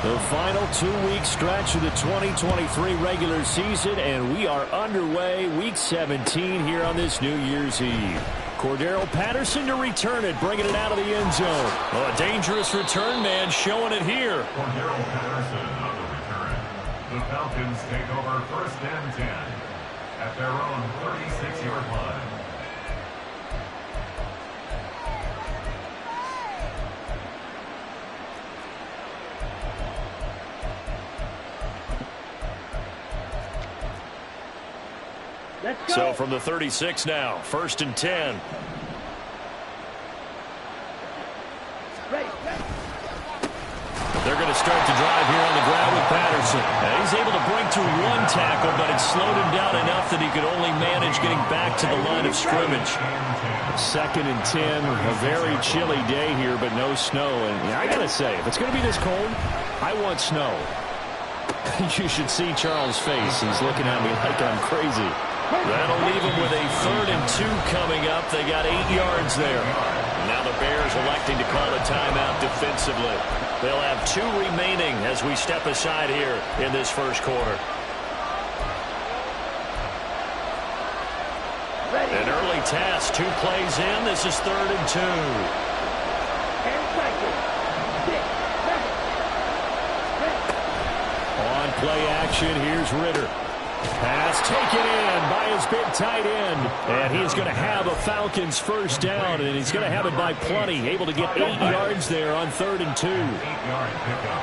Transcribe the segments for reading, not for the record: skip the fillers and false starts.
The final 2-week stretch of the 2023 regular season, and we are underway week 17 here on this New Year's Eve. Cordero Patterson to return it, bringing it out of the end zone. Oh, a dangerous return man showing it here. Cordero Patterson on the return. The Falcons take over 1st and 10 at their own 36-yard line. So from the 36 now, 1st and 10. They're going to start the drive here on the ground with Patterson. And he's able to break through one tackle, but it slowed him down enough that he could only manage getting back to the line of scrimmage. 2nd and 10, a very chilly day here, but no snow. And I got to say, if it's going to be this cold, I want snow. You should see Charles' face. He's looking at me like I'm crazy. That'll leave him with a 3rd and 2 coming up. They got 8 yards there. Now the Bears electing to call a timeout defensively. They'll have 2 remaining as we step aside here in this first quarter. An early task, 2 plays in. This is 3rd and 2. On play action, here's Ritter. Pass taken in by his big tight end. And he's going to have a Falcons first down, and he's going to have it by plenty. Able to get 8 yards there on 3rd and 2. 8-yard pickup.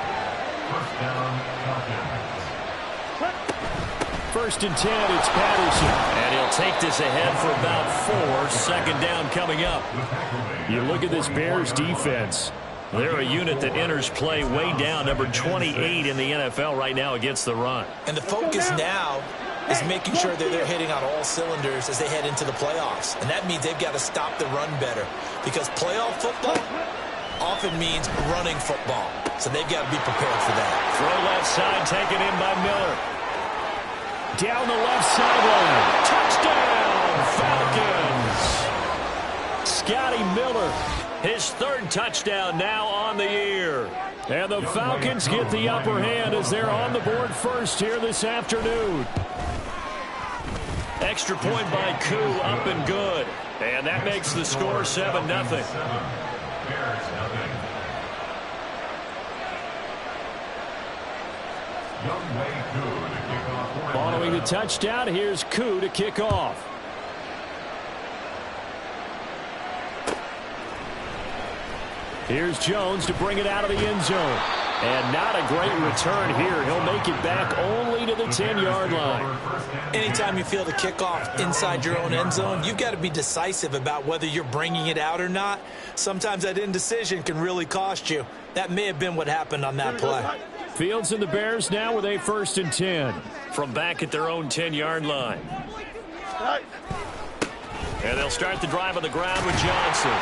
First down, Falcons. 1st and 10, it's Patterson. And he'll take this ahead for about 4. 2nd down coming up. You look at this Bears defense. They're a unit that enters play way down, number 28 in the NFL right now against the run. And the focus now is making sure that they're hitting on all cylinders as they head into the playoffs. And that means they've got to stop the run better, because playoff football often means running football. So they've got to be prepared for that. Throw left side, taken in by Miller. Down the left sideline. Touchdown, Falcons. Scotty Miller. His 3rd touchdown now on the year. And the Falcons get the upper hand as they're on the board first here this afternoon. Extra point by Koo, up and good. And that makes the score 7-0. Following the touchdown, here's Koo to kick off. Here's Jones to bring it out of the end zone. And not a great return here. He'll make it back only to the 10-yard line. Anytime you feel the kickoff inside your own end zone, you've got to be decisive about whether you're bringing it out or not. Sometimes that indecision can really cost you. That may have been what happened on that play. Fields and the Bears now with a 1st and 10 from back at their own 10-yard line. And they'll start the drive on the ground with Johnson.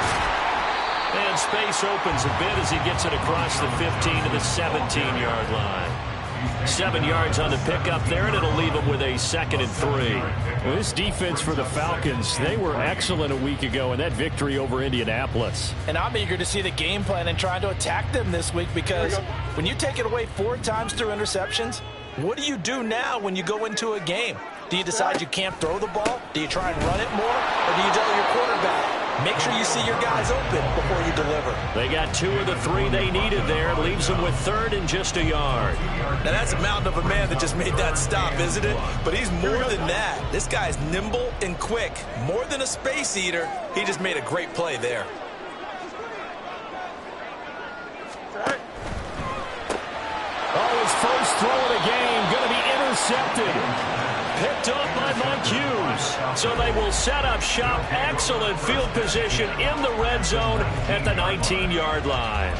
And space opens a bit as he gets it across the 15 to the 17-yard line. 7 yards on the pickup there, and it'll leave him with a 2nd and 3. Well, this defense for the Falcons, they were excellent a week ago in that victory over Indianapolis. And I'm eager to see the game plan and trying to attack them this week, because when you take it away 4 times through interceptions, what do you do now when you go into a game? Do you decide you can't throw the ball? Do you try and run it more? Or do you tell your quarterback, make sure you see your guys open before you deliver? They got 2 of the 3 they needed there. It leaves them with 3rd and just a yard. Now that's a mountain of a man that just made that stop, isn't it? But he's more than that. This guy's nimble and quick. More than a space eater, he just made a great play there. Oh, his first throw of the game going to be intercepted. Picked up by Mike Hughes. So they will set up shop. Excellent field position in the red zone at the 19-yard line.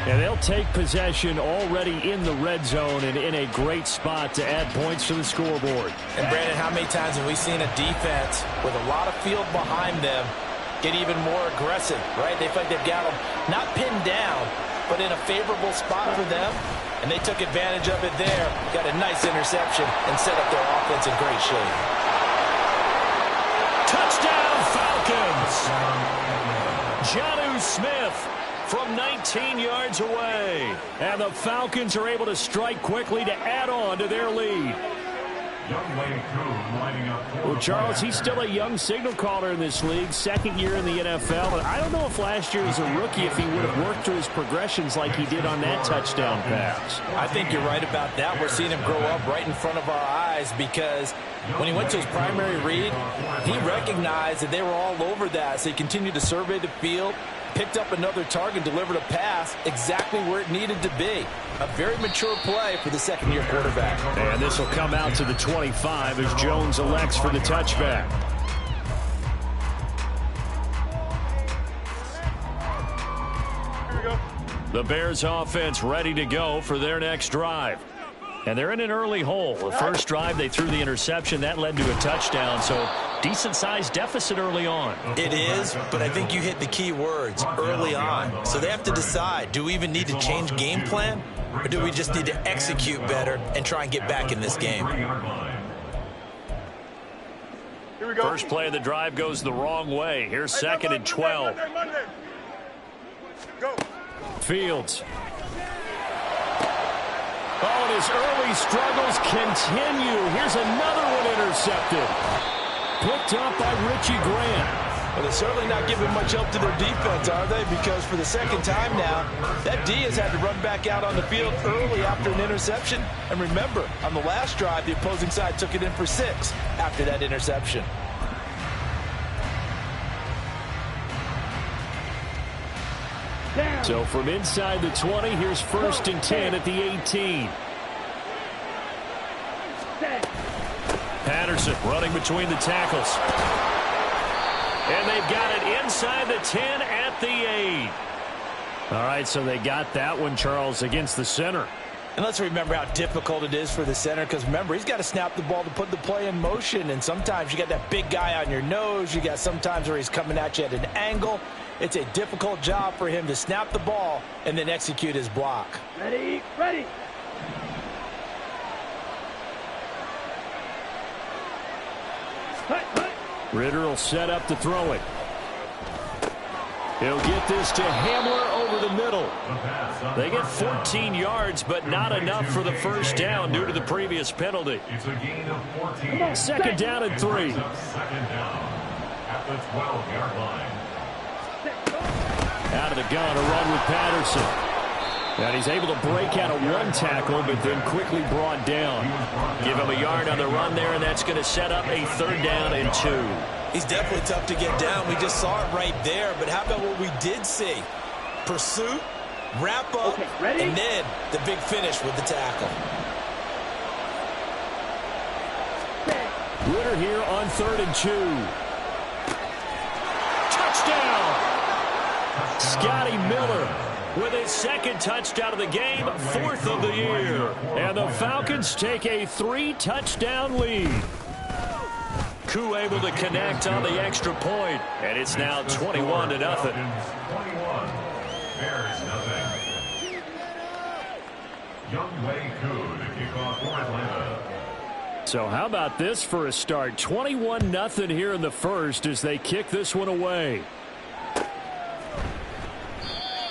And they'll take possession already in the red zone and in a great spot to add points to the scoreboard. And Brandon, how many times have we seen a defense with a lot of field behind them get even more aggressive, right? They feel like they've got them not pinned down, but in a favorable spot for them. And they took advantage of it there. Got a nice interception and set up their offense in great shape. Touchdown, Falcons! Jonnu Smith from 19 yards away. And the Falcons are able to strike quickly to add on to their lead. Well, Charles, he's still a young signal caller in this league, second year in the NFL. And I don't know if last year as a rookie if he would have worked through his progressions like he did on that touchdown pass. I think you're right about that. We're seeing him grow up right in front of our eyes because when he went to his primary read, he recognized that they were all over that. So he continued to survey the field, picked up another target, delivered a pass exactly where it needed to be. A very mature play for the second-year quarterback. And this will come out to the 25 as Jones elects for the touchback. Here we go. The Bears offense ready to go for their next drive. And they're in an early hole. The first drive, they threw the interception. That led to a touchdown, so decent-sized deficit early on. It is, but I think you hit the key words, early on. So they have to decide, do we even need to change game plan, or do we just need to execute better and try and get back in this game? Here we go. First play of the drive goes the wrong way. Here's second and 12. Monday. Go. Fields. Oh, and his early struggles continue. Here's another one intercepted. Picked up by Richie Grant. Well, they're certainly not giving much help to their defense, are they? Because for the second time now, that D has had to run back out on the field early after an interception. And remember, on the last drive, the opposing side took it in for 6 after that interception. So from inside the 20, here's first and 10 at the 18. Patterson running between the tackles. And they've got it inside the 10 at the 8. All right, so they got that one, Charles, against the center. And let's remember how difficult it is for the center, because remember, he's got to snap the ball to put the play in motion, and sometimes you got that big guy on your nose. You got sometimes where he's coming at you at an angle. It's a difficult job for him to snap the ball and then execute his block. Ready, ready. Ritter will set up to throw it. He'll get this to Hamler over the middle. They get 14 yards, but not enough for the first down due to the previous penalty. It's a gain of 14. Second down and 3. Second down at the 12-yard line. Out of the gun, a run with Patterson. And he's able to break out of one tackle, but then quickly brought down. Give him a yard on the run there, and that's going to set up a third down and 2. He's definitely tough to get down. We just saw it right there. But how about what we did see? Pursuit, wrap up, and then the big finish with the tackle. Ritter here on 3rd and 2. Touchdown! Scotty Miller with his second touchdown of the game, 4th of the year. And the Falcons take a 3-touchdown lead. Koo able to connect on the extra point, and it's now 21-0. 21. Bears nothing. Younghoe Koo to kick off for Atlanta. So how about this for a start? 21-0 here in the first as they kick this one away.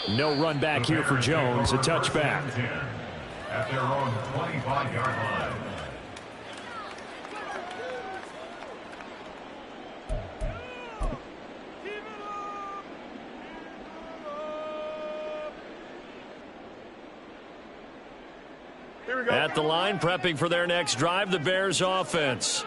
No run back here for Jones, a touchback. At their own 25-yard line. Here we go. At the line, prepping for their next drive, the Bears offense.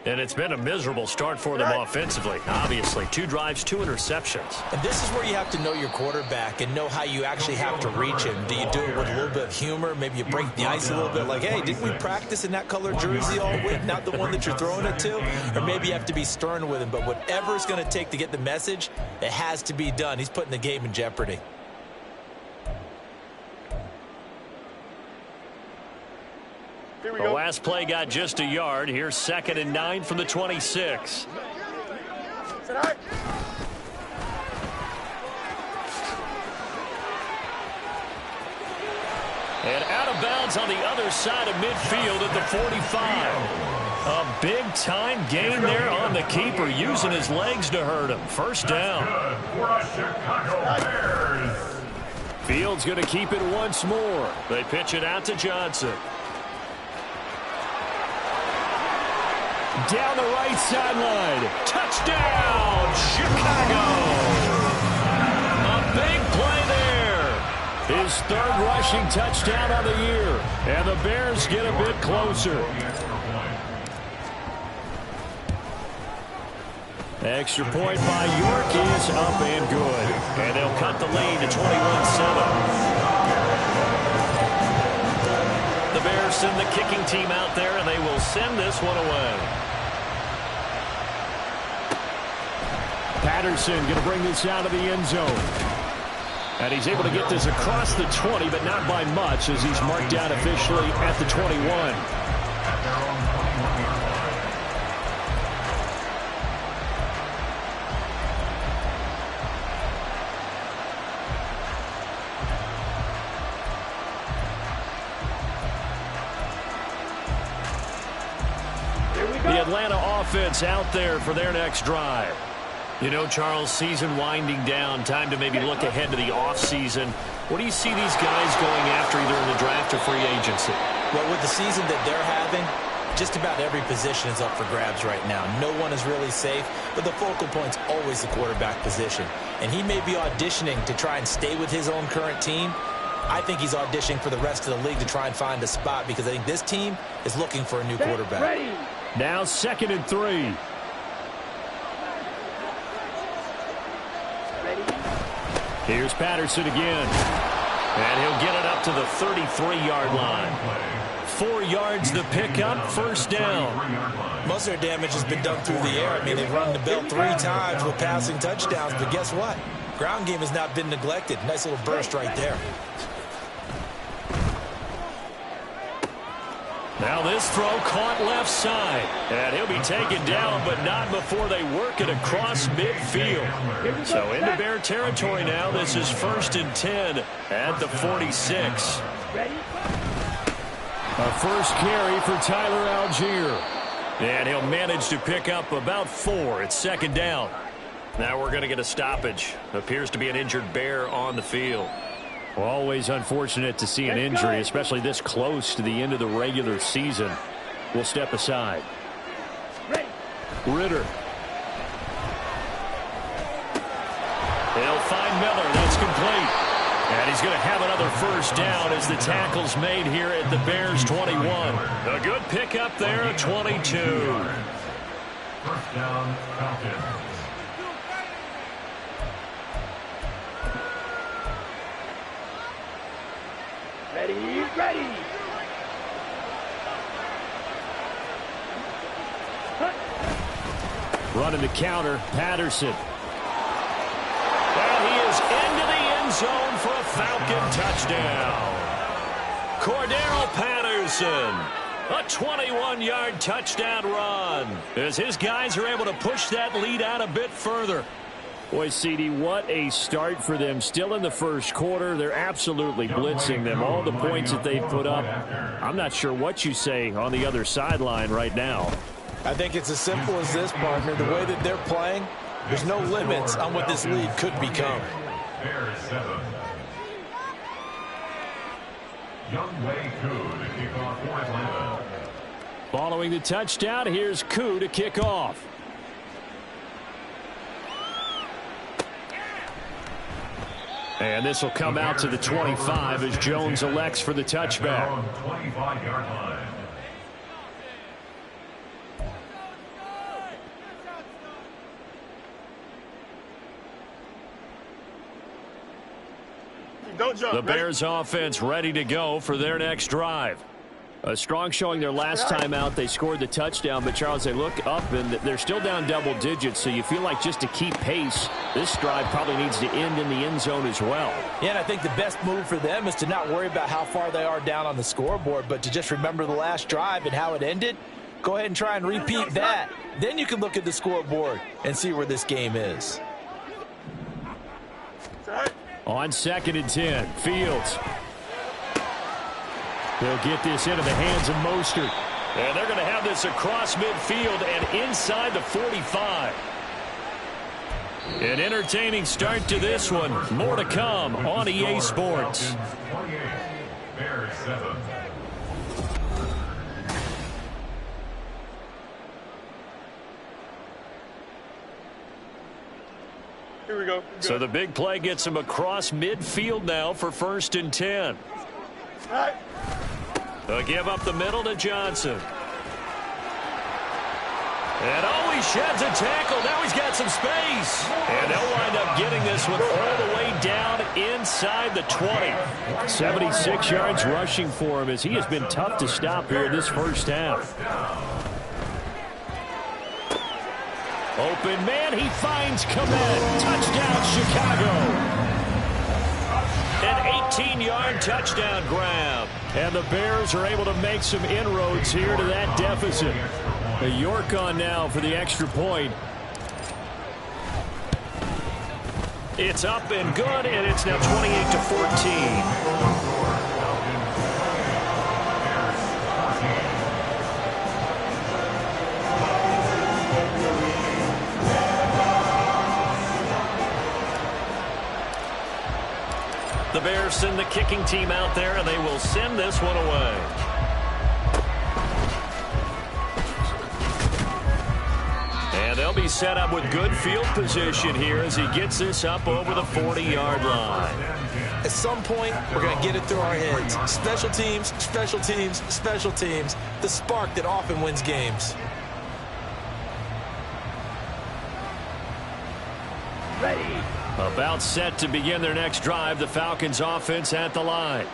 And it's been a miserable start for them offensively. Obviously, 2 drives, 2 interceptions. And this is where you have to know your quarterback and know how you actually have to reach him. Do you do it with a little bit of humor? Maybe you break the ice a little bit like, hey, didn't we practice in that color jersey all week, not the one that you're throwing it to? Or maybe you have to be stern with him. But whatever it's going to take to get the message, it has to be done. He's putting the game in jeopardy. Here we The go. last play got just a yard. Here's 2nd and 9 from the 26. Sit high. And out of bounds on the other side of midfield at the 45. A big-time gain there on the keeper, using his legs to hurt him. First down. Good for the Chicago Bears. Fields going to keep it once more. They pitch it out to Johnson. Down the right sideline. Touchdown, Chicago. A big play there. His third rushing touchdown of the year. And the Bears get a bit closer. Extra point by York is up and good. And they'll cut the lead to 21-7. The Bears send the kicking team out there, and they will send this one away. Patterson going to bring this out of the end zone. And he's able to get this across the 20, but not by much, as he's marked down officially at the 21. The Atlanta offense out there for their next drive. You know, Charles, season winding down, time to maybe look ahead to the offseason. What do you see these guys going after either in the draft or free agency? Well, with the season that they're having, just about every position is up for grabs right now. No one is really safe, but the focal point's always the quarterback position. And he may be auditioning to try and stay with his own current team. I think he's auditioning for the rest of the league to try and find a spot because I think this team is looking for a new quarterback. Now 2nd and 3. Here's Patterson again. And he'll get it up to the 33-yard line. 4 yards the pickup, first down. Most of their damage has been done through the air. I mean, they've run the belt 3 times with passing touchdowns, but guess what? Ground game has not been neglected. Nice little burst right there. Now this throw caught left side. And he'll be taken down, but not before they work it across midfield. So into Bear territory now. This is 1st and 10 at the 46. A first carry for Tyler Algier. And he'll manage to pick up about 4. It's 2nd down. Now we're going to get a stoppage. Appears to be an injured Bear on the field. Well, always unfortunate to see an injury, especially this close to the end of the regular season. We'll step aside. Ritter. They'll find Miller. That's complete. And he's going to have another first down as the tackle's made here at the Bears 21. A good pickup there, 22. First down, Falcons. Ready. Running the counter, Patterson. And he is into the end zone for a Falcon touchdown. Cordero Patterson, a 21-yard touchdown run, as his guys are able to push that lead out a bit further. Boy, CD, what a start for them. Still in the first quarter. They're absolutely blitzing them. All the points that they've put up, I'm not sure what you say on the other sideline right now. I think it's as simple as this, partner. The way that they're playing, there's no limits on what this lead could become. Bears 7. Younghoe Koo to kick off for Atlanta. Following the touchdown, here's Koo to kick off. And this will come out to the 25 as Jones elects for the touchback. 25-yard line. Don't jump. The Bears offense ready to go for their next drive. A strong showing their last time out. They scored the touchdown, but Charles, they look up and they're still down double digits, so you feel like just to keep pace, this drive probably needs to end in the end zone as well. Yeah, and I think the best move for them is to not worry about how far they are down on the scoreboard, but to just remember the last drive and how it ended. Go ahead and try and repeat that. Then you can look at the scoreboard and see where this game is. On 2nd and 10, Fields. They'll get this into the hands of Mostert. And they're going to have this across midfield and inside the 45. An entertaining start to this one. More to come on EA Sports. 28, Bears 7. Here we go. So the big play gets him across midfield now for 1st and 10. All right. They'll give up the middle to Johnson. And he sheds a tackle. Now he's got some space. And they'll wind up getting this one all the way down inside the 20. 76 yards rushing for him as he has been tough to stop here in this first half. Open man, he finds Kmet. Touchdown, Chicago. An 18-yard touchdown grab. And the Bears are able to make some inroads here to that deficit. York on now for the extra point. It's up and good, and it's now 28-14. The Bears send the kicking team out there, and they will send this one away. And they'll be set up with good field position here as he gets this up over the 40-yard line. At some point, we're going to get it through our heads. Special teams, special teams, special teams. The spark that often wins games. Ready. About set to begin their next drive, the Falcons offense at the line.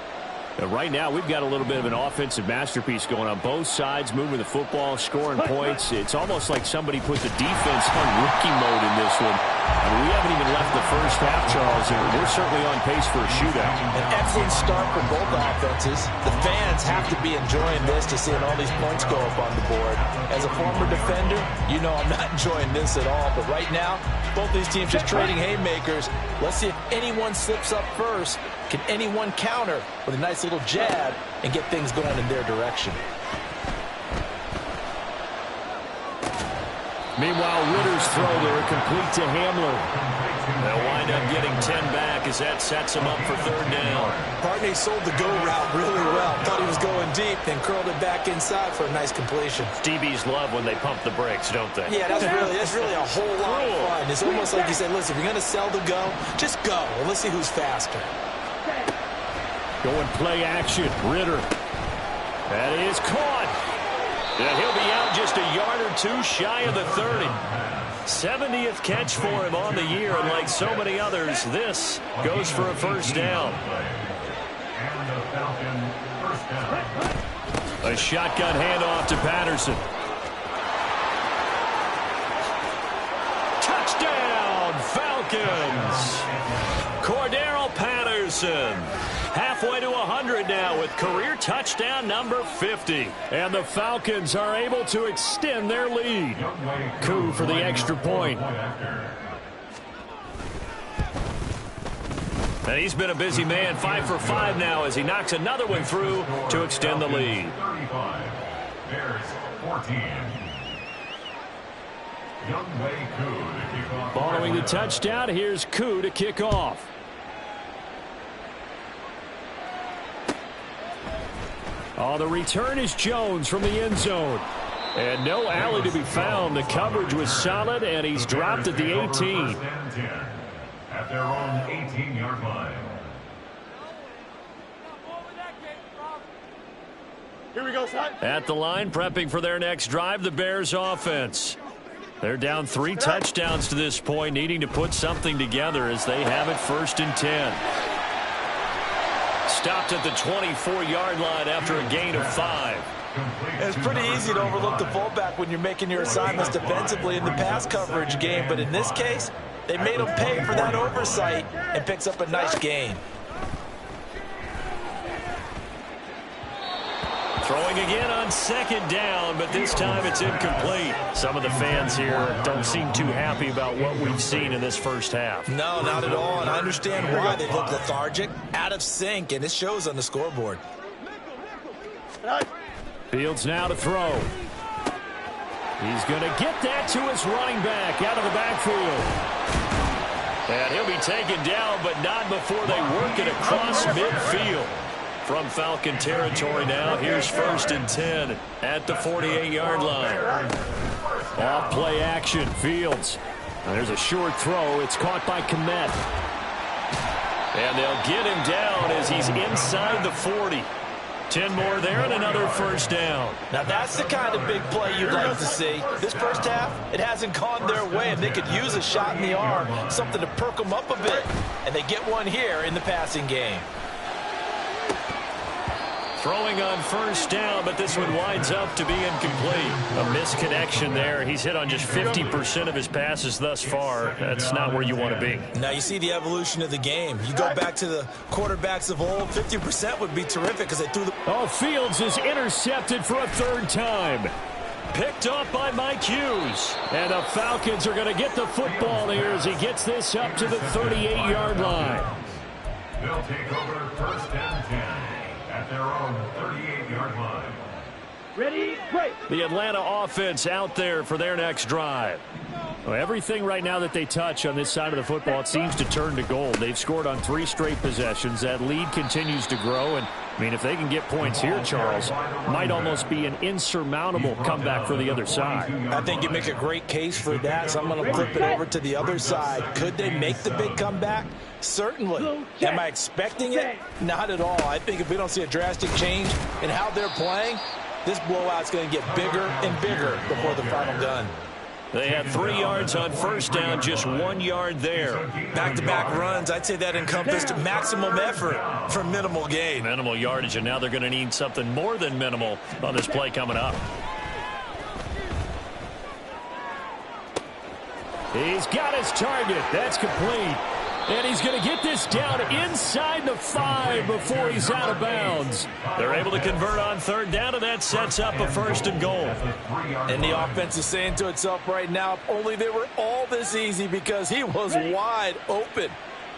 And right now, we've got a little bit of an offensive masterpiece going on both sides, moving the football, scoring points. It's almost like somebody put the defense on rookie mode in this one. I mean, we haven't even left the first half, Charles, and we're certainly on pace for a shootout. An excellent start for both offenses. The fans have to be enjoying this to seeing all these points go up on the board. As a former defender, you know I'm not enjoying this at all. But right now, both these teams just trading haymakers. Let's see if anyone slips up first. Can anyone counter with a nice little jab and get things going in their direction? Meanwhile, Ritter's throw there complete to Hamler. They'll wind up getting 10 back as that sets him up for 3rd down. Partney sold the go route really well. Thought he was going deep, then curled it back inside for a nice completion. DBs love when they pump the brakes, don't they? Yeah, that's really a whole lot of fun. It's almost like you say, listen, if you're going to sell the go, just go. And let's see who's faster. Going play action. Ritter. That is caught. And he'll be out just a yard or two shy of the 30. 70th catch for him on the year, and like so many others, this goes for a 1st down. And the Falcon first down. A shotgun handoff to Patterson. Touchdown, Falcons! Cordero Patterson. Halfway to 100 now with career touchdown number 50. And the Falcons are able to extend their lead. Koo for the extra point. And he's been a busy man, 5 for 5 now as he knocks another one through to extend the lead. 35, Bears 14. Younghoe Koo to kick off. Following the touchdown, here's Koo to kick off. Oh, the return is Jones from the end zone. And no alley to be found. The coverage was solid, and he's dropped at the 18. First and 10 at their own 18-yard line. Here we go, son. At the line, prepping for their next drive, the Bears offense. They're down 3 touchdowns to this point, needing to put something together as they have it 1st and 10. Stopped at the 24-yard line after a gain of 5. It's pretty easy to overlook the fullback when you're making your assignments defensively in the pass coverage game, but in this case, they made him pay for that oversight and picks up a nice gain. Throwing again on 2nd down, but this time it's incomplete. Some of the fans here don't seem too happy about what we've seen in this first half. No, not at all, and I understand why. They look lethargic, out of sync, and it shows on the scoreboard. Fields now to throw. He's going to get that to his running back out of the backfield. And he'll be taken down, but not before they work it across midfield. From Falcon territory now, here's 1st and 10 at the 48-yard line. Off play action, Fields. There's a short throw. It's caught by Kmet. And they'll get him down as he's inside the 40. 10 more there and another first down. Now that's the kind of big play you'd like to see. This first half, it hasn't gone their way, and they could use a shot in the arm, something to perk them up a bit. And they get one here in the passing game. Throwing on first down, but this one winds up to be incomplete. A misconnection there. He's hit on just 50% of his passes thus far. That's not where you want to be. Now you see the evolution of the game. You go back to the quarterbacks of old, 50% would be terrific because they threw the... Oh, Fields is intercepted for a 3rd time. Picked up by Mike Hughes. And the Falcons are going to get the football here as he gets this up to the 38-yard line. They'll take over 1st and 10 at their own 38-yard line. Ready, break. The Atlanta offense out there for their next drive. Well, everything right now that they touch on this side of the football, it seems to turn to gold. They've scored on 3 straight possessions. That lead continues to grow. And, I mean, if they can get points here, Charles, might almost be an insurmountable comeback for the other side. I think you make a great case for that, so I'm going to flip it over to the other side. Could they make the big comeback? Certainly. Am I expecting it? Not at all. I think if we don't see a drastic change in how they're playing, this blowout's going to get bigger and bigger before the final gun. They had 3 yards on first down, just 1 yard there. Back-to-back runs, I'd say that encompassed maximum effort for minimal gain. Minimal yardage, and now they're going to need something more than minimal on this play coming up. He's got his target. That's complete. And he's going to get this down inside the 5 before he's out of bounds. They're able to convert on 3rd down, and that sets up a 1st and goal. And the offense is saying to itself right now, if only they were all this easy, because he was wide open.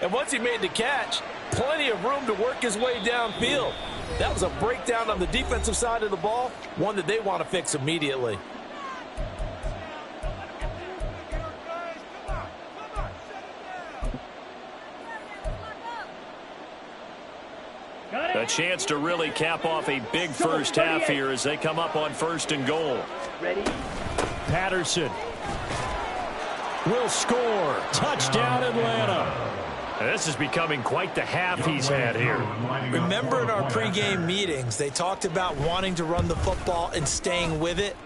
And once he made the catch, plenty of room to work his way downfield. That was a breakdown on the defensive side of the ball, one that they want to fix immediately. A chance to really cap off a big first half here as they come up on 1st and goal. Ready. Patterson will score. Touchdown, Atlanta. This is becoming quite the half he's had here. Remember in our pregame meetings, they talked about wanting to run the football and staying with it?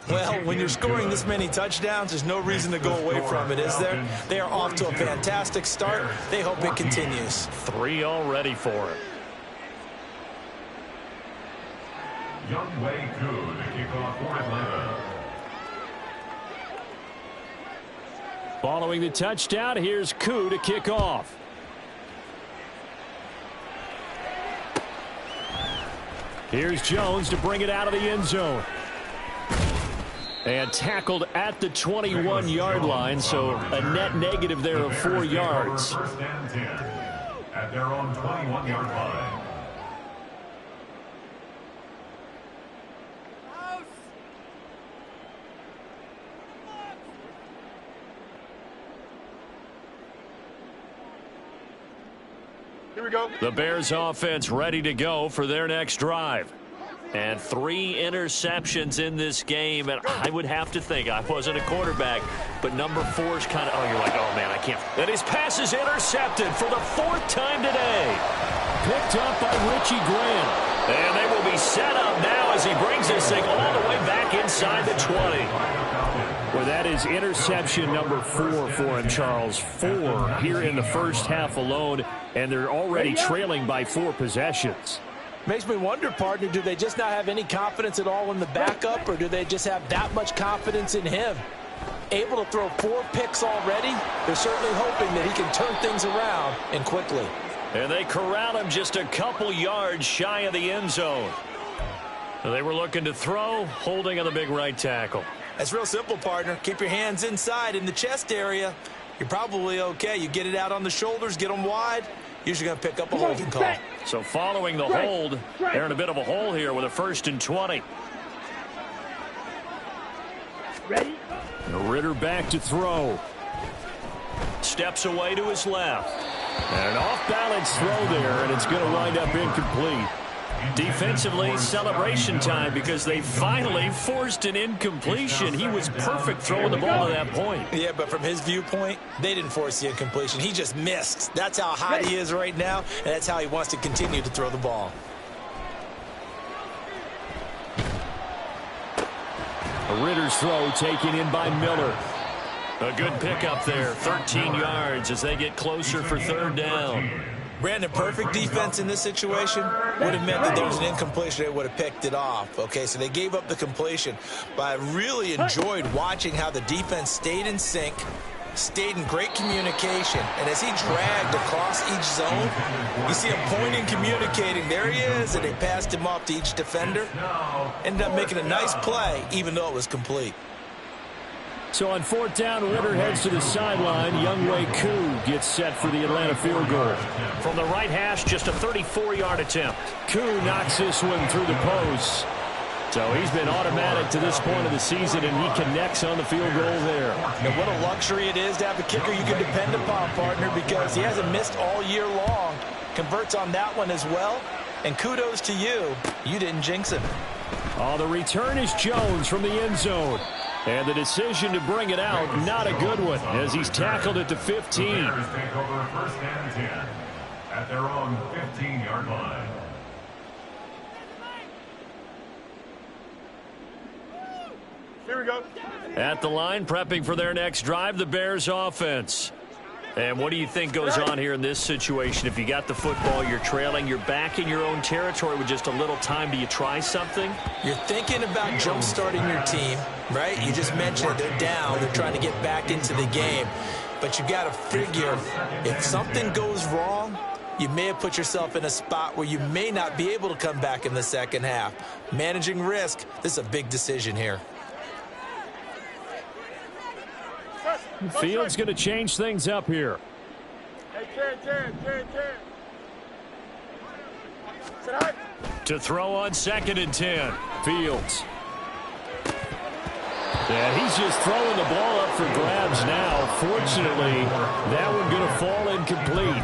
Well, when you're scoring this many touchdowns, there's no reason to go away from it, is there? They are off to a fantastic start. They hope it continues. 3 already for him. Younghoe Koo to kick off for Atlanta. Following the touchdown, here's Koo to kick off. Here's Jones to bring it out of the end zone. And tackled at the 21-yard line, so a net negative there of 4 yards. 1st and 10 at their own 21-yard line. Here we go. The Bears offense ready to go for their next drive. And 3 interceptions in this game. And I would have to think, I wasn't a quarterback, but number 4 is kind of, oh, you're like, oh, man, I can't. And his pass is intercepted for the 4th time today. Picked up by Richie Grant. And they will be set up now as he brings this thing all the way back inside the 20. Well, that is interception number 4 for him, Charles. 4 here in the first half alone, and they're already trailing by 4 possessions. Makes me wonder, partner, do they just not have any confidence at all in the backup, or do they just have that much confidence in him? Able to throw 4 picks already, they're certainly hoping that he can turn things around and quickly. And they corral him just a couple yards shy of the end zone. They were looking to throw, holding on the big right tackle. That's real simple, partner. Keep your hands inside in the chest area. You're probably okay. You get it out on the shoulders, get them wide. Usually going to pick up a holding call. So following the hold, they're in a bit of a hole here with a 1st and 20. Ready. Ritter back to throw. steps away to his left. And an off-balance throw there, and it's going to wind up incomplete. Defensively, celebration time because they finally forced an incompletion. He was perfect throwing the ball to that point. Yeah, but from his viewpoint, they didn't force the incompletion. He just missed. That's how hot he is right now, and that's how he wants to continue to throw the ball. A Ritter's throw taken in by Miller. A good pickup there, 13 yards as they get closer for third down. Brandon, perfect defense in this situation would have meant that there was an incompletion. They would have picked it off. Okay, so they gave up the completion. But I really enjoyed watching how the defense stayed in sync, stayed in great communication. And as he dragged across each zone, you see him pointing, communicating. There he is, and they passed him off to each defender. Ended up making a nice play, even though it was complete. So on fourth down, Ritter heads to the sideline. Younghoe Koo gets set for the Atlanta field goal. From the right hash, just a 34-yard attempt. Koo knocks this one through the post. So he's been automatic to this point of the season, and he connects on the field goal there. And what a luxury it is to have a kicker you can depend upon, partner, because he hasn't missed all year long. Converts on that one as well. And kudos to you. You didn't jinx him. Oh, the return is Jones from the end zone. And the decision to bring it out, not a good one, as he's tackled at the 15. The Bears take over first and 10 at their own 15-yard line. Here we go. At the line, prepping for their next drive, the Bears offense. And what do you think goes on here in this situation? If you got the football, you're trailing, you're back in your own territory with just a little time. Do you try something? You're thinking about jump-starting your team, right? You just mentioned they're down. They're trying to get back into the game. But you got to figure, if something goes wrong, you may have put yourself in a spot where you may not be able to come back in the second half. Managing risk, this is a big decision here. Fields going to change things up here. Hey, turn. Sit high. To throw on 2nd and 10. Fields. And he's just throwing the ball up for grabs now. Fortunately, that one going to fall incomplete.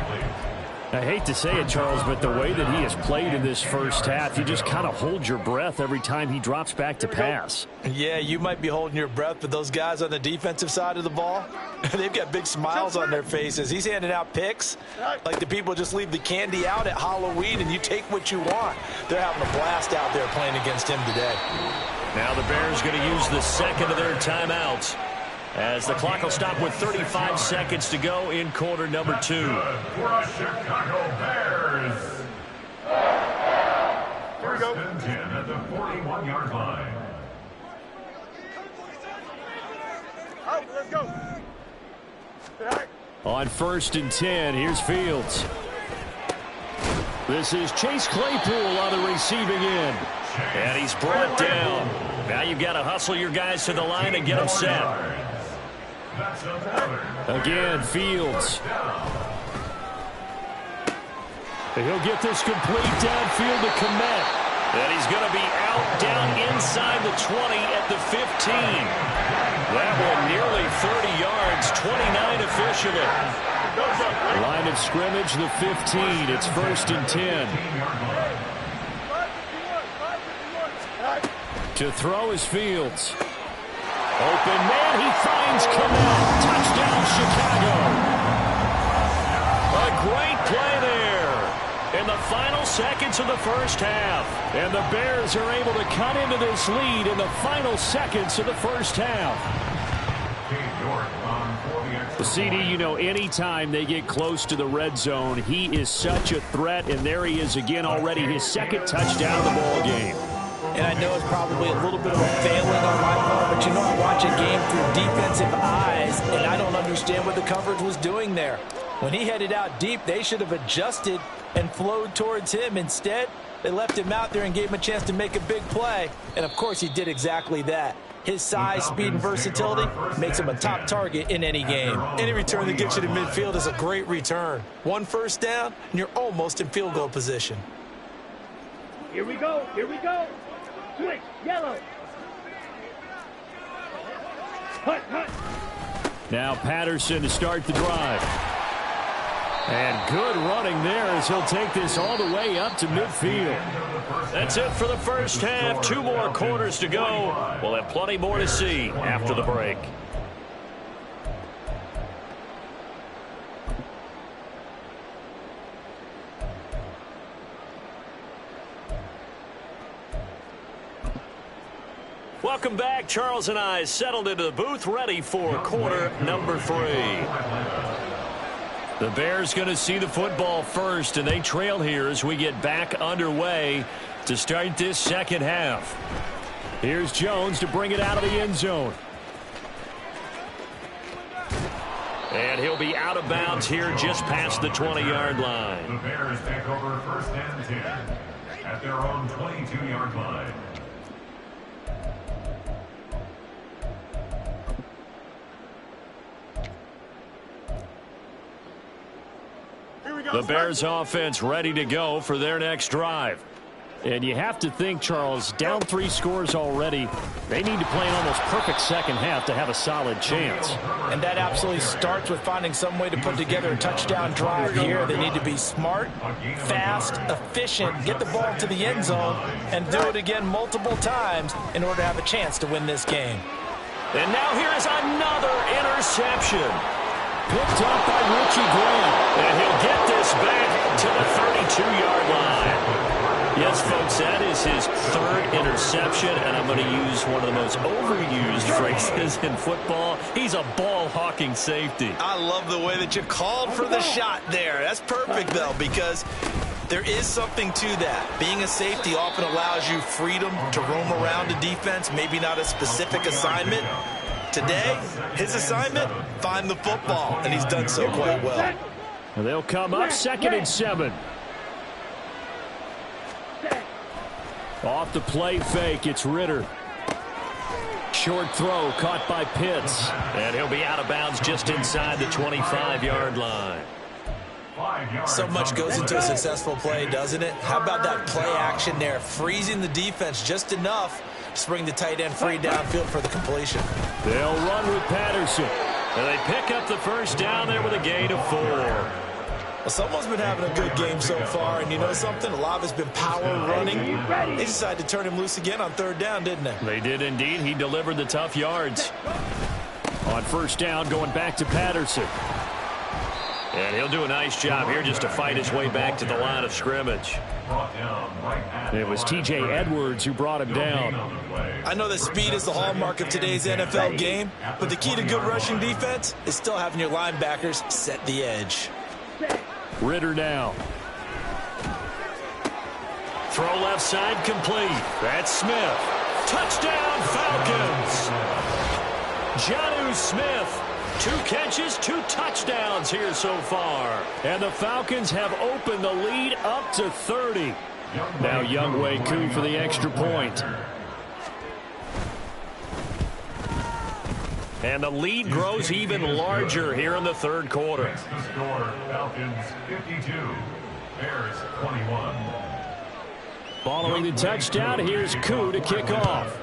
I hate to say it, Charles, but the way that he has played in this first half, you just kind of hold your breath every time he drops back to pass. Yeah, you might be holding your breath, but those guys on the defensive side of the ball, they've got big smiles on their faces. He's handing out picks like the people just leave the candy out at Halloween and you take what you want. They're having a blast out there playing against him today. Now the Bears going to use the second of their timeouts, as the clock will stop with 35 seconds to go in quarter number 2. For the Chicago Bears. First and 10 at the 41-yard line. Out, let's go. Sit high. On 1st and 10, here's Fields. This is Chase Claypool on the receiving end. And he's brought down. Now you've got to hustle your guys to the line and get them set. Again, Fields. He'll get this complete downfield to Kmet. And he's going to be out down inside the 20 at the 15. That one nearly 30 yards, 29 officially. Line of scrimmage, the 15. It's 1st and 10. To throw is Fields. Open man, he finds Kmet. Touchdown, Chicago. A great play there in the final seconds of the first half. And the Bears are able to cut into this lead in the final seconds of the first half. CD, you know, anytime they get close to the red zone, he is such a threat. And there he is again already, his second touchdown of the ball game. And I know it's probably a little bit of a failing on my part, but you know, I watch a game through defensive eyes, and I don't understand what the coverage was doing there. When he headed out deep, they should have adjusted and flowed towards him. Instead, they left him out there and gave him a chance to make a big play. And, of course, he did exactly that. His size, speed, and versatility makes him a top target in any game. Any return that gets you to midfield is a great return. 1 first down, and you're almost in field goal position. Here we go. Switch, yellow. Hut. Now Patterson to start the drive. And good running there as he'll take this all the way up to midfield. That's it for the first half. 2 more quarters to go. We'll have plenty more to see after the break. Welcome back. Charles and I settled into the booth, ready for quarter number 3. The Bears going to see the football first, and they trail here as we get back underway to start this second half. Here's Jones to bring it out of the end zone. And he'll be out of bounds here just past the 20-yard line. The Bears take over first and 10 at their own 22-yard line. The Bears offense ready to go for their next drive. And you have to think, Charles, down 3 scores already. They need to play an almost perfect second half to have a solid chance. And that absolutely starts with finding some way to put together a touchdown drive here. They need to be smart, fast, efficient, get the ball to the end zone, and do it again multiple times in order to have a chance to win this game. And now here is another interception. Picked up by Richie Graham. And he'll get this back to the 32-yard line. Yes, folks, that is his 3rd interception, and I'm going to use one of the most overused phrases in football. He's a ball-hawking safety. I love the way that you called for the shot there. That's perfect, though, because there is something to that. Being a safety often allows you freedom to roam around a defense, maybe not a specific assignment. Today, his assignment, find the football, and he's done so quite well. And they'll come up 2nd and 7. Off the play fake, it's Ritter. Short throw caught by Pitts. And he'll be out of bounds just inside the 25-yard line. So much goes into a successful play, doesn't it? How about that play action there, freezing the defense just enough to bring the tight end free downfield for the completion. They'll run with Patterson. And they pick up the first down there with a gain of 4. Well, someone's been having a good game so far, and you know something? A lot of it's been power running. They decided to turn him loose again on 3rd down, didn't they? They did indeed. He delivered the tough yards. On first down, going back to Patterson. And he'll do a nice job here just to fight his way back to the line of scrimmage. It was T.J. Edwards who brought him down. I know that speed is the hallmark of today's NFL game, but the key to good rushing defense is still having your linebackers set the edge. Ritter now. Throw left side complete. That's Smith. Touchdown Falcons. Jonnu Smith. 2 catches, 2 touchdowns here so far. And the Falcons have opened the lead up to 30. Now Younghoe Koo for the extra point. And the lead grows even larger here in the 3rd quarter. Next to score, Falcons 52, Bears 21. Following the touchdown, here's Koo to kick off.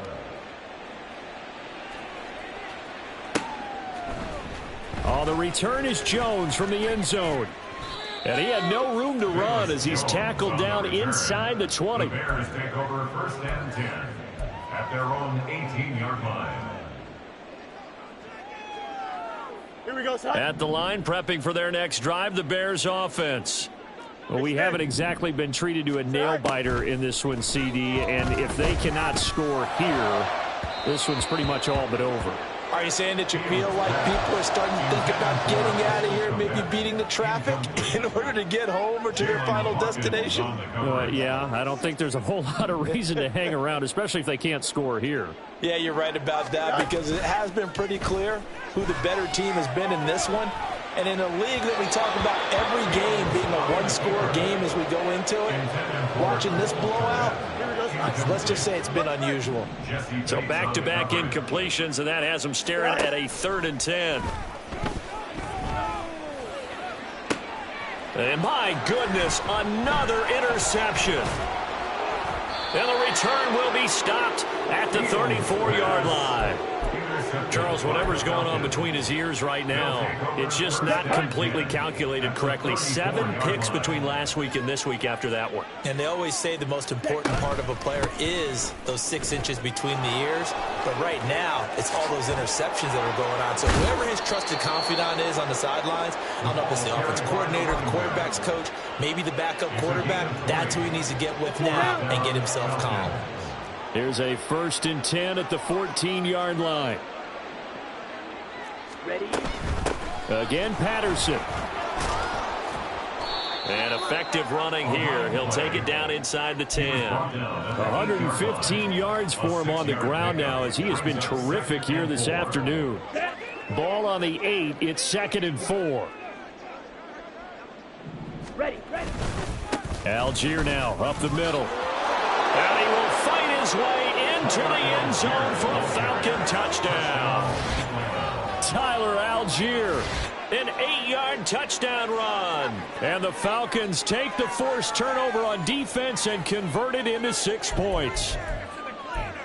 On the return is Jones from the end zone. And he had no room to run as he's tackled down inside the 20. The Bears take over first and 10 at their own 18-yard line. Here we go, son. At the line, prepping for their next drive, the Bears offense. Well, we haven't exactly been treated to a nail-biter in this one, CD, and if they cannot score here, this one's pretty much all but over. Are you saying that you feel like people are starting to think about getting out of here, maybe beating the traffic in order to get home or to their final destination? Yeah, I don't think there's a whole lot of reason to hang around, especially if they can't score here. Yeah, you're right about that, because it has been pretty clear who the better team has been in this one. And in a league that we talk about every game being a one-score game as we go into it, watching this blowout, let's just say it's been unusual. So back-to-back incompletions, and that has them staring at a 3rd and 10. And my goodness, another interception. And the return will be stopped at the 34-yard line. Charles, whatever's going on between his ears right now, it's just not completely calculated correctly. 7 picks between last week and this week after that one. And they always say the most important part of a player is those 6 inches between the ears. But right now, it's all those interceptions that are going on. So whoever his trusted confidant is on the sidelines, I don't know if it's the offensive coordinator, the quarterback's coach, maybe the backup quarterback, that's who he needs to get with now and get himself calm. Here's a 1st and 10 at the 14-yard line. Ready? Again, Patterson. And effective running here. He'll take it down inside the 10. 115 yards for him on the ground now as he has been terrific here this afternoon. Ball on the 8. It's 2nd and 4. Ready. Algier now up the middle. And he will fight his way into the end zone for a Falcon touchdown. Tyler Algier, an 8-yard touchdown run. And the Falcons take the forced turnover on defense and convert it into 6 points.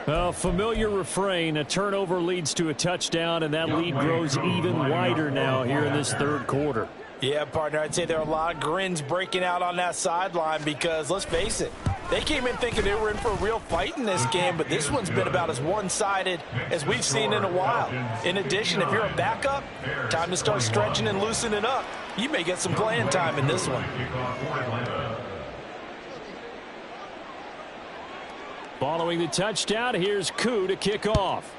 A familiar refrain, a turnover leads to a touchdown, and that lead grows even wider now here in this 3rd quarter. Yeah, partner, I'd say there are a lot of grins breaking out on that sideline because, let's face it, they came in thinking they were in for a real fight in this game, but this one's been about as one-sided as we've seen in a while. In addition, if you're a backup, time to start stretching and loosening up. You may get some playing time in this one. Following the touchdown, here's Koo to kick off.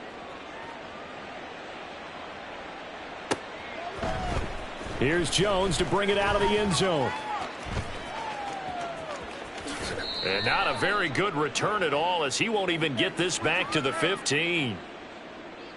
Here's Jones to bring it out of the end zone. And not a very good return at all as he won't even get this back to the 15.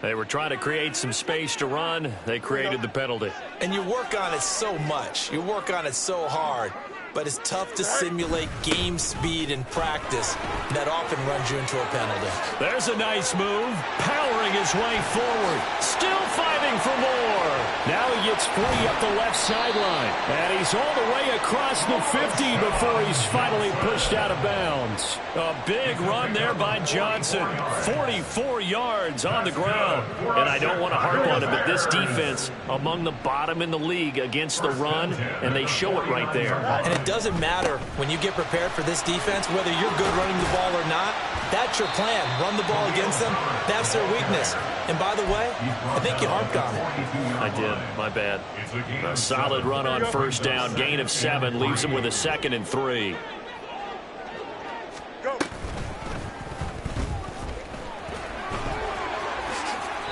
They were trying to create some space to run. They created the penalty. And you work on it so much. You work on it so hard. But it's tough to simulate game speed in practice. That often runs you into a penalty. There's a nice move. Powering his way forward. Still fighting for more. Now he gets free up the left sideline. And he's all the way across the 50 before he's finally pushed out of bounds. A big run there by Johnson. 44 yards on the ground. And I don't want to harp on it, but this defense among the bottom in the league against the run, and they show it right there. And it doesn't matter when you get prepared for this defense, whether you're good running the ball or not. That's your plan. Run the ball against them. That's their weakness. And by the way, I think you harped on it. I did. My bad. A solid run on 1st down. Gain of 7 leaves him with a 2nd and 3. Go.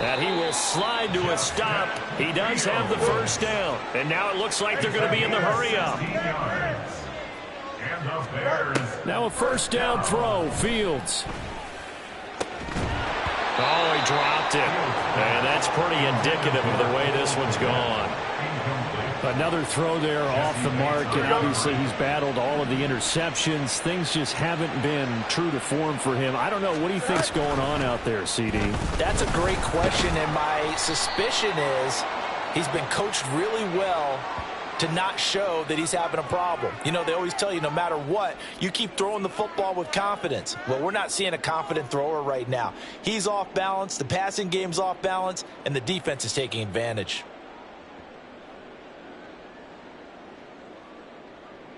And he will slide to a stop. He does have the 1st down. And now it looks like they're going to be in the hurry up. Now a 1st down throw. Fields. Oh, he dropped it. And that's pretty indicative of the way this one's gone. Another throw there off the mark, and obviously he's battled all of the interceptions. Things just haven't been true to form for him. I don't know. What do you think's going on out there, CD? That's a great question, and my suspicion is he's been coached really well to not show that he's having a problem. You know, they always tell you no matter what, you keep throwing the football with confidence. Well, we're not seeing a confident thrower right now. He's off balance, the passing game's off balance, and the defense is taking advantage.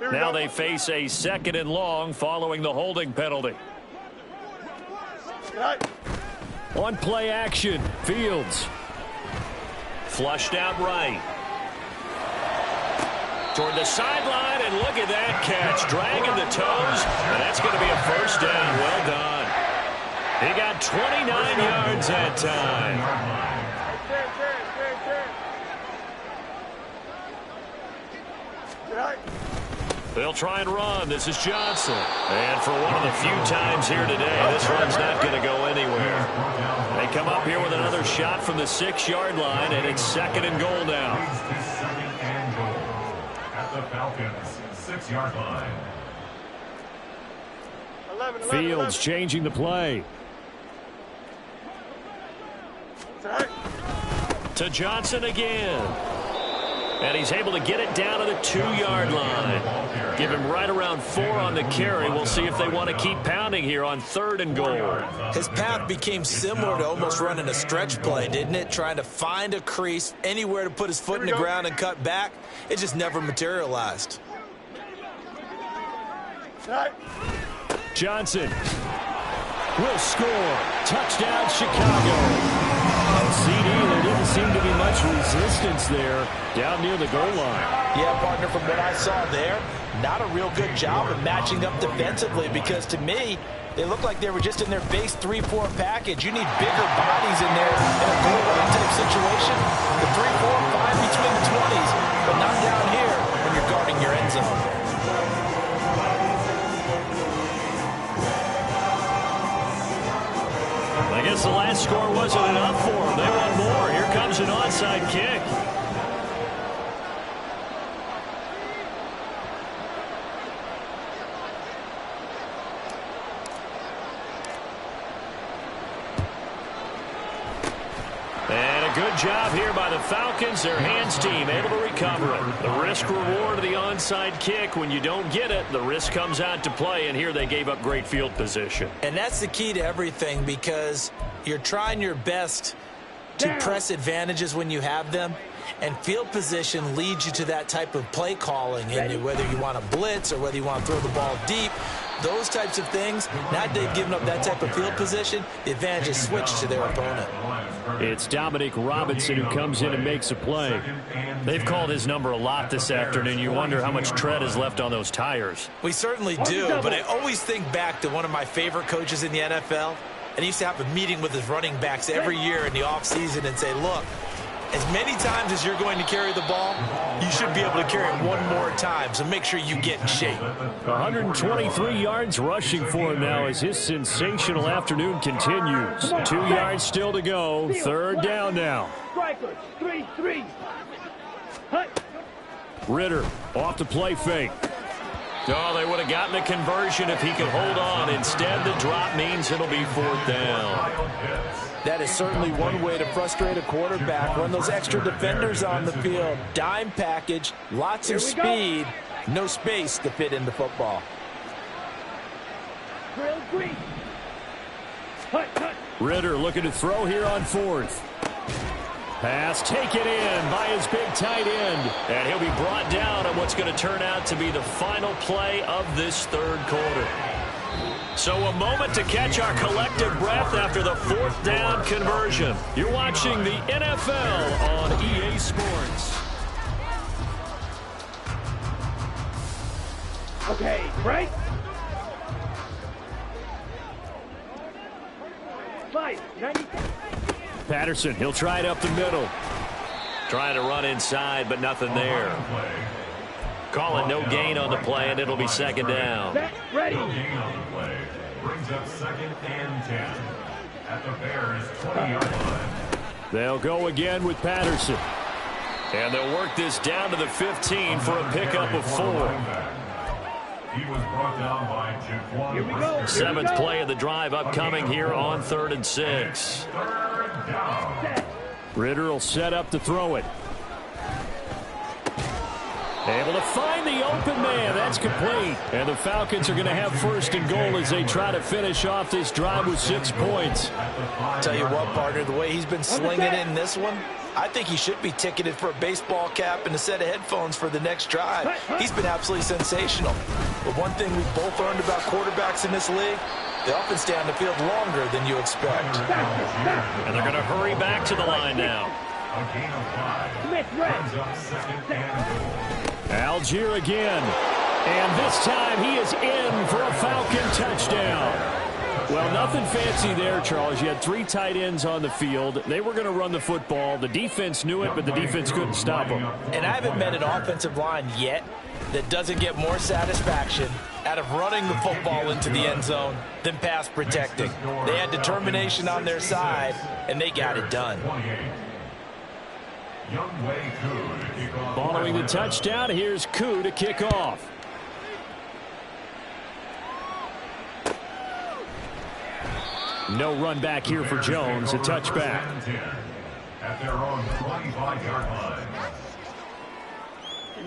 Now they face a 2nd and long following the holding penalty. On play action, Fields. Flushed out right. Toward the sideline, and look at that catch. Dragging the toes, and that's going to be a 1st down. Well done. He got 29 yards that time. They'll try and run. This is Johnson. And for one of the few times here today, this run's not going to go anywhere. They come up here with another shot from the 6-yard line, and it's 2nd and goal now. At the Falcons' 6-yard line. 11. Fields changing the play. To Johnson again. And he's able to get it down to the 2-yard line. Give him right around 4 on the carry. We'll see if they want to keep pounding here on 3rd and goal. His path became similar to almost running a stretch play, didn't it? Trying to find a crease, anywhere to put his foot in the ground and cut back. It just never materialized. Johnson will score. Touchdown, Chicago. And CD, there didn't seem to be much resistance there down near the goal line. Yeah, partner, from what I saw there, not a real good job of matching up defensively, because to me, they looked like they were just in their base 3-4 package. You need bigger bodies in there in a goal line type situation. The 3-4, 5 between the 20s, but not down here when you're guarding your end zone. I guess the last score wasn't enough for them. They want more. Here comes an onside kick. And a good job here by the Falcons. Their hands team able to recover it. The risk reward of the onside kick. When you don't get it, the risk comes out to play, and here they gave up great field position. And that's the key to everything, because you're trying your best to press advantages when you have them, and field position leads you to that type of play calling. And whether you want to blitz or whether you want to throw the ball deep, those types of things, now that they've given up that type of field position, the advantage is switched to their opponent. It's Dominic Robinson who comes in and makes a play. They've called his number a lot this afternoon. You wonder how much tread is left on those tires. We certainly do, but I always think back to one of my favorite coaches in the NFL, and he used to have a meeting with his running backs every year in the offseason and say, look, as many times as you're going to carry the ball, you should be able to carry it one more time, so make sure you get in shape. 123 yards rushing for him now as his sensational afternoon continues. 2 yards still to go. 3rd down now. Strikers, 3-3. Ritter off to play fake. Oh, they would have gotten the conversion if he could hold on. Instead, the drop means it'll be 4th down. That is certainly one way to frustrate a quarterback. Run those extra defenders on the field. Dime package, lots of speed, no space to fit into football. Ritter looking to throw here on 4th. Pass taken in by his big tight end. And he'll be brought down on what's going to turn out to be the final play of this 3rd quarter. So a moment to catch our collective breath after the 4th down conversion. You're watching the NFL on EA Sports. Okay, right? 90. Patterson, he'll try it up the middle. Trying to run inside, but nothing there. Calling no gain on the play, and it'll be 2nd down. Ready. No gain on the play. Brings up 2nd and 10 at the Bears' 20-yard line. They'll go again with Patterson. And they'll work this down to the 15 for a pickup of 4. He was brought down by Jaquan. 7th play of the drive upcoming here on 3rd and 6. 3rd down. Ritter will set up to throw it. Able to find the open man. That's complete. And the Falcons are going to have 1st and goal as they try to finish off this drive with 6 points. Tell you what, partner, the way he's been slinging it in this one, I think he should be ticketed for a baseball cap and a set of headphones for the next drive. He's been absolutely sensational. But one thing we've both learned about quarterbacks in this league, they often stay on the field longer than you expect. And they're going to hurry back to the line now. A gain of 5. Brings up 2nd and goal. Algier again. And this time he is in for a Falcon touchdown. Well, nothing fancy there, Charles. You had 3 tight ends on the field. They were going to run the football. The defense knew it, but the defense couldn't stop them. And I haven't met an offensive line yet that doesn't get more satisfaction out of running the football into the end zone than pass protecting. They had determination on their side, and they got it done. Following the touchdown, here's Koo to kick off. No run back here for Jones. A touchback. At their own 25-yard line.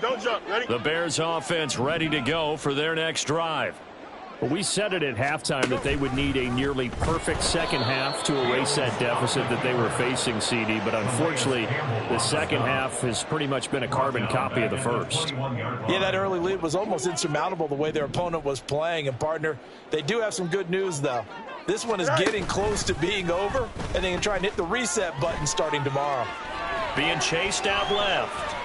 Don't jump. Ready? The Bears offense ready to go for their next drive. Well, we said it at halftime that they would need a nearly perfect second half to erase that deficit that they were facing, CD. But unfortunately, the second half has pretty much been a carbon copy of the first. Yeah, that early lead was almost insurmountable the way their opponent was playing. And, partner, they do have some good news, though. This one is getting close to being over, and they can try and hit the reset button starting tomorrow. Being chased out left.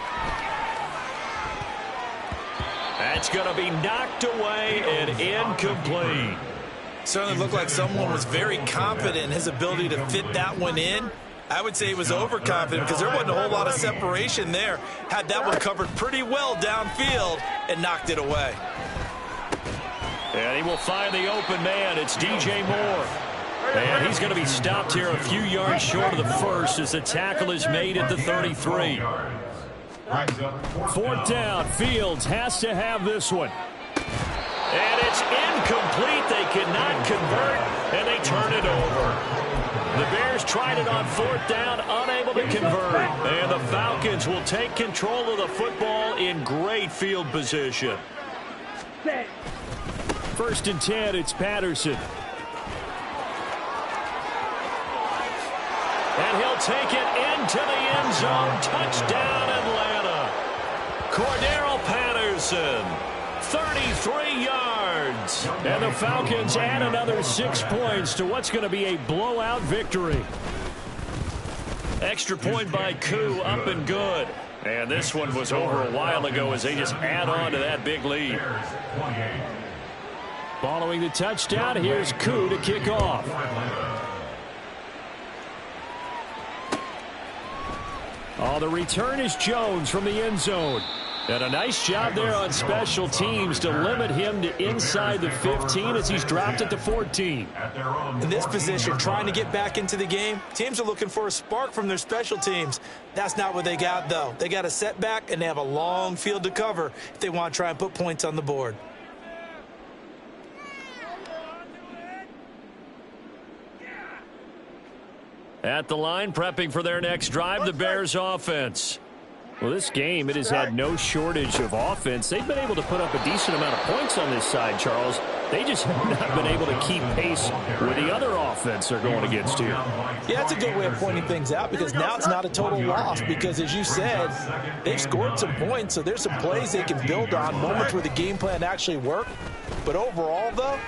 That's going to be knocked away and incomplete. Certainly looked like someone was very confident in his ability to fit that one in. I would say he was overconfident because there wasn't a whole lot of separation there. Had that one covered pretty well downfield and knocked it away. And he will find the open man. It's DJ Moore. And he's going to be stopped here a few yards short of the first as the tackle is made at the 33. Fourth down. Fields has to have this one. And it's incomplete. They cannot convert, and they turn it over. The Bears tried it on fourth down, unable to convert. And the Falcons will take control of the football in great field position. First and 10, it's Patterson. And he'll take it into the end zone. Touchdown, Atlanta. Cordero Patterson, 33 yards. And the Falcons add another 6 points to what's going to be a blowout victory. Extra point by Koo, up and good. And this one was over a while ago as they just add on to that big lead. Following the touchdown, here's Koo to kick off. Oh, the return is Jones from the end zone. And a nice job there on special teams to limit him to inside the 15 as he's dropped at the 14. In this position, trying to get back into the game, teams are looking for a spark from their special teams. That's not what they got, though. They got a setback, and they have a long field to cover if they want to try and put points on the board. At the line, prepping for their next drive, the Bears offense. Well, this game, it has had no shortage of offense. They've been able to put up a decent amount of points on this side, Charles. They just have not been able to keep pace with the other offense they're going against here. Yeah, that's a good way of pointing things out because now it's not a total loss because, as you said, they've scored some points, so there's some plays they can build on, moments where the game plan actually worked. But overall, though,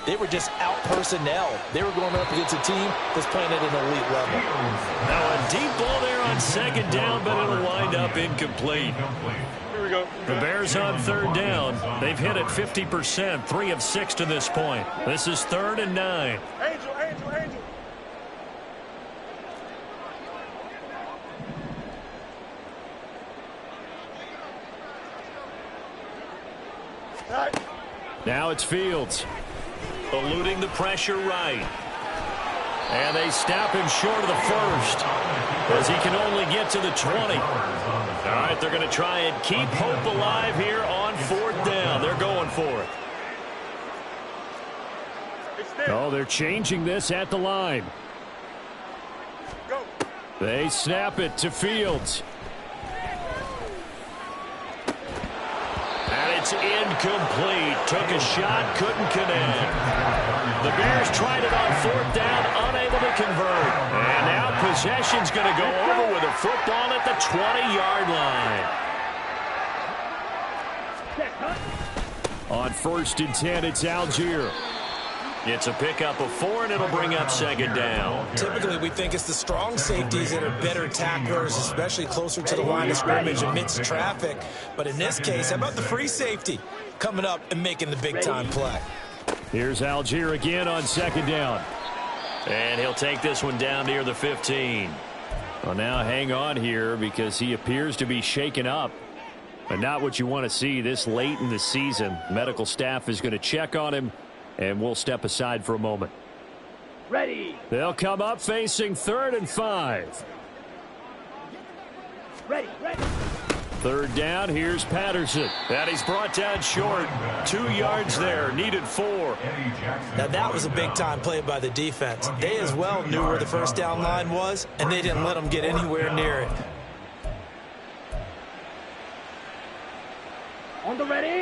they were just out-personnel. They were going up against a team that's playing at an elite level. Now a deep ball there on second down, but it'll wind up incomplete. Here we go. The Bears on third down. They've hit it 50%, 3 of 6 to this point. This is 3rd and 9. Angel, Angel, Angel. All right. Now it's Fields. Eluding the pressure right. And they stop him short of the first as he can only get to the 20. All right, they're going to try and keep hope alive here on 4th down. They're going for it. Oh, they're changing this at the line. Go. They snap it to Fields. And it's incomplete. Took a shot, couldn't connect. The Bears tried it on 4th down, unable to convert. And now possession's going to go over with a football at the 20-yard line. On 1st and 10, it's Algier. It's a pickup of 4, and it'll bring up 2nd down. Typically, we think it's the strong safeties that are better tacklers, especially closer to the line of scrimmage amidst traffic. But in this case, how about the free safety coming up and making the big-time play? Here's Algier again on 2nd down. And he'll take this one down near the 15. Well, now hang on here because he appears to be shaken up. But not what you want to see this late in the season. Medical staff is going to check on him, and we'll step aside for a moment. Ready. They'll come up facing 3rd and 5. Ready. 3rd down, here's Patterson. And he's brought down short. 2 yards there, needed 4. Now, that was a big-time play by the defense. They as well knew where the first down line was, and they didn't let them get anywhere near it.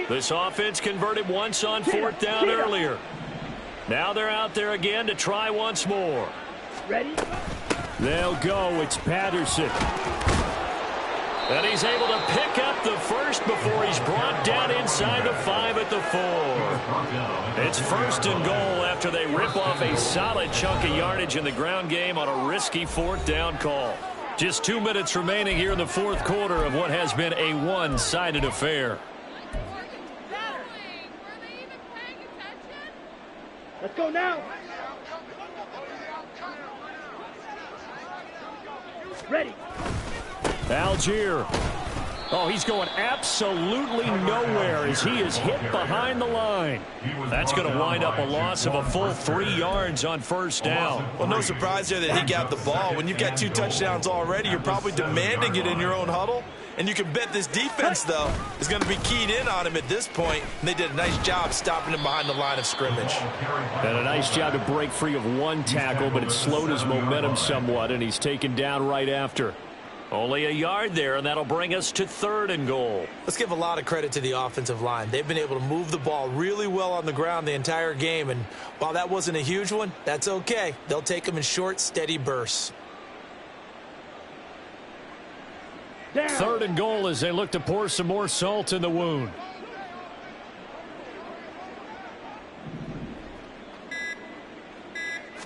This offense converted once on fourth down earlier. Now they're out there again to try once more. Ready? They'll go. It's Patterson. And he's able to pick up the first before he's brought down inside the 5 at the 4. It's first and goal after they rip off a solid chunk of yardage in the ground game on a risky fourth down call. Just 2 minutes remaining here in the fourth quarter of what has been a one-sided affair. Let's go now. Ready. Algier. Oh, he's going absolutely nowhere as he is hit behind the line. That's going to wind up a loss of a full 3 yards on first down. Well, no surprise there that he got the ball. When you've got 2 touchdowns already, you're probably demanding it in your own huddle. And you can bet this defense, though, is going to be keyed in on him at this point. And they did a nice job stopping him behind the line of scrimmage. And a nice job to break free of 1 tackle, but it slowed his momentum somewhat, and he's taken down right after. Only a yard there, and that'll bring us to 3rd and goal. Let's give a lot of credit to the offensive line. They've been able to move the ball really well on the ground the entire game. And while that wasn't a huge one, that's okay. They'll take them in short, steady bursts. Down. 3rd and goal as they look to pour some more salt in the wound.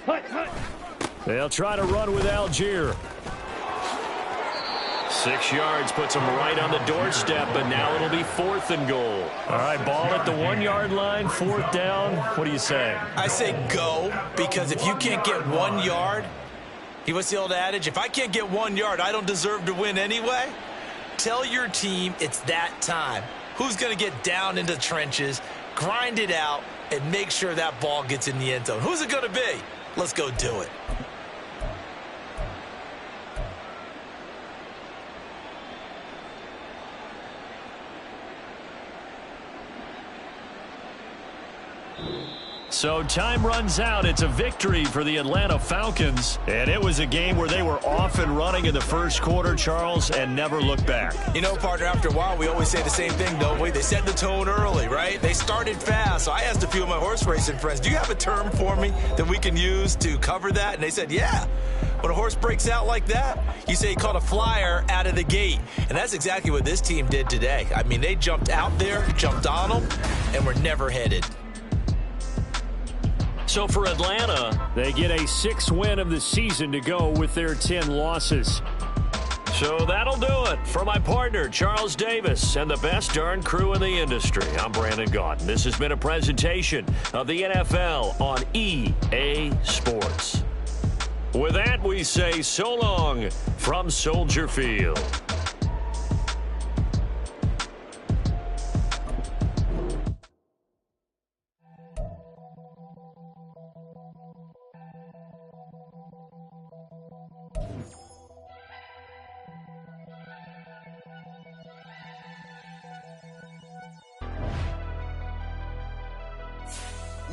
Hut, hut. They'll try to run with Algier. 6 yards puts him right on the doorstep, and now it'll be 4th and goal. All right, ball at the 1-yard line, 4th down. What do you say? I say go, because if you can't get 1 yard, what's the old adage? If I can't get 1 yard, I don't deserve to win anyway. Tell your team it's that time. Who's going to get down into the trenches, grind it out, and make sure that ball gets in the end zone? Who's it going to be? Let's go do it. So time runs out. It's a victory for the Atlanta Falcons. And it was a game where they were off and running in the first quarter, Charles, and never looked back. You know, partner, after a while, we always say the same thing, don't we? They set the tone early, right? They started fast. So I asked a few of my horse racing friends, do you have a term for me that we can use to cover that? And they said, yeah. When a horse breaks out like that, you say he caught a flyer out of the gate. And that's exactly what this team did today. I mean, they jumped out there, jumped on them, and were never headed. So for Atlanta, they get a 6th win of the season to go with their 10 losses. So that'll do it. For my partner, Charles Davis, and the best darn crew in the industry, I'm Brandon Gaudin. This has been a presentation of the NFL on EA Sports. With that, we say so long from Soldier Field.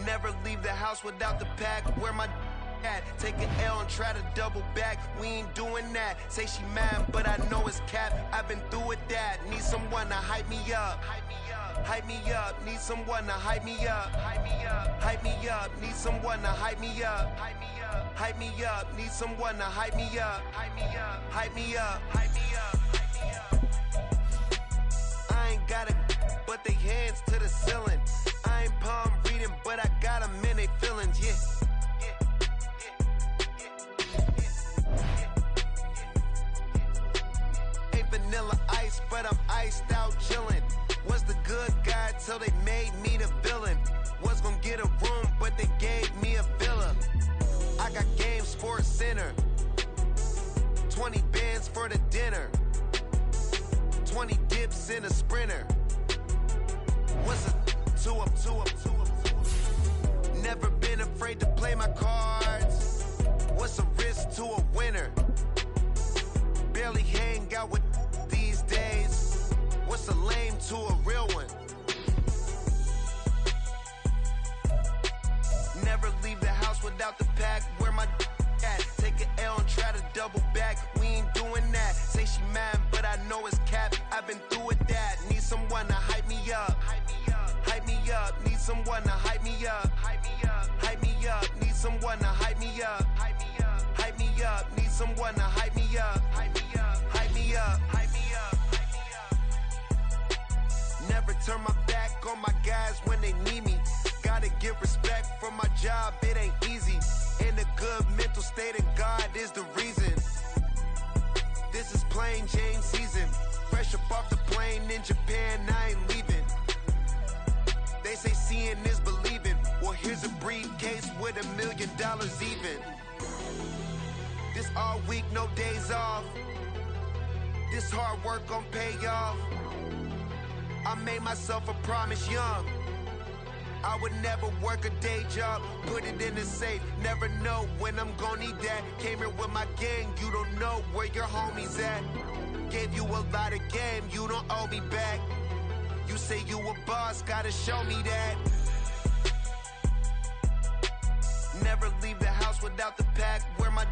Never leave the house without the pack. Where my at? Take an L and try to double back. We ain't doing that. Say she mad, but I know it's cap. I've been through with that. Need someone to hype me up. Hype me up. Need someone to hype me up. Hype me up. Hype me up. Need someone to hype me up. Hype me up. Hype me up. Need someone to hype me up. Hype me up. Hype me up. Hype me up. Hype me up. I ain't got it, but they hands to the ceiling. I ain't palm reading, but I got them in they feelings, yeah. Ain't vanilla ice, but I'm iced out chillin'. Was the good guy till they made me the villain. Was gonna get a room, but they gave me a villa. I got game Sports Center. 20 bands for the dinner. 20 dips in a Sprinter. What's a 2 up, 2 up, 2 up, 2 up? Never been afraid to play my cards. What's a risk to a winner? Barely hang out with these days. What's a lame to a real one? Never leave the house without the pack. Where my at? Take an L and try to double back. We ain't doing that. Say she mad, but I know it's cap. I've been through with that. Need someone to hype me up. Hype me me up. Need someone to hype me up. Hype me up. Hype me up. Need someone to hype me up. Hype me up. Hype me up. Need someone to hype me up. Hype me up. Hype me up. Hype me up. Hype me up. Never turn my back on my guys when they need me. Gotta give respect for my job, it ain't easy. In a good mental state, and God is the reason. This is plain Jane season. Fresh up off the plane in Japan, I ain't leaving. They say seeing is believing. Well, here's a briefcase with $1 million even. This all week, no days off. This hard work gon' pay off. I made myself a promise young. I would never work a day job, put it in the safe. Never know when I'm gon' need that. Came here with my gang, you don't know where your homies at. Gave you a lot of game, you don't owe me back. You say you a boss, gotta show me that. Never leave the house without the pack. Where my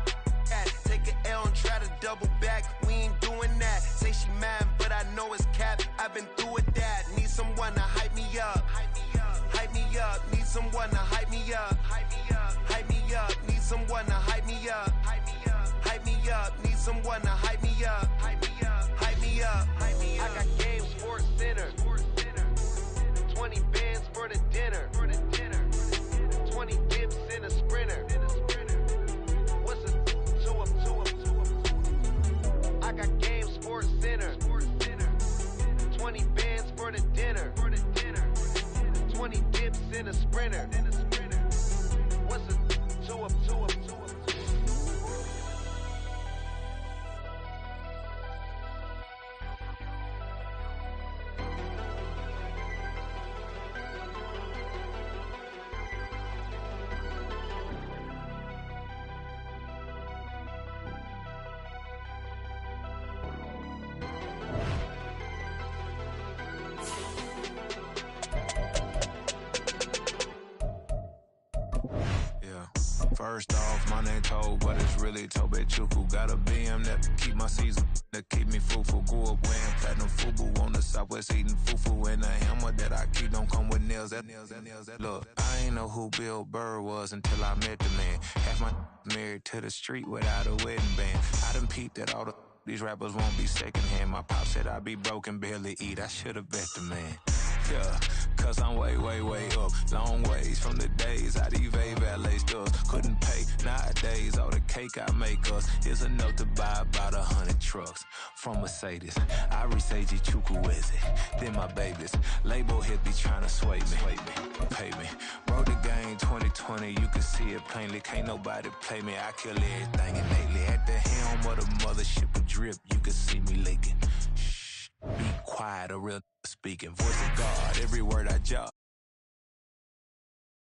at? Take an L and try to double back. We ain't doing that. Say she mad, but I know it's cap. I've been through with that. Need someone to hype me up. Hype me up. Hype me up. Need someone to hype me up. Hype me up. Hype me up. Need someone to hype me up. Hype me up. Hype me up. Need someone to hype me up. Hype me up. Hype me up. Hype me up. I got Game Sports Center. 20 bands for the dinner. 20 dips in a sprinter. What's a two up? I got Game Sports Center. 20 bands for the dinner. 20 dips in a sprinter. What's a two up? First off, my name Toad, but it's really Tobe Chuku. Got a BM that keep my season, that keep me fruitful. Grew up wearing platinum FUBU on the Southwest eating fufu. And the hammer that I keep don't come with nails. Look, I ain't know who Bill Burr was until I met the man. Half my married to the street without a wedding band. I done peeped that all these rappers won't be secondhand. My pop said I'd be broken, barely eat. I should've bet the man. Yeah, cause I'm way up, long ways from the days I these valet stores couldn't pay. Nowadays, all the cake I make us is enough to buy about 100 trucks from Mercedes. I resage Chukwueze, then my babies. Label hit be trying to sway me, pay me. Wrote the game 2020, you can see it plainly. Can't nobody play me, I kill everything innately. At the helm of the mothership of drip, you can see me leaking. Shh, be quiet, a real speaking. Voice of God, every word I jot.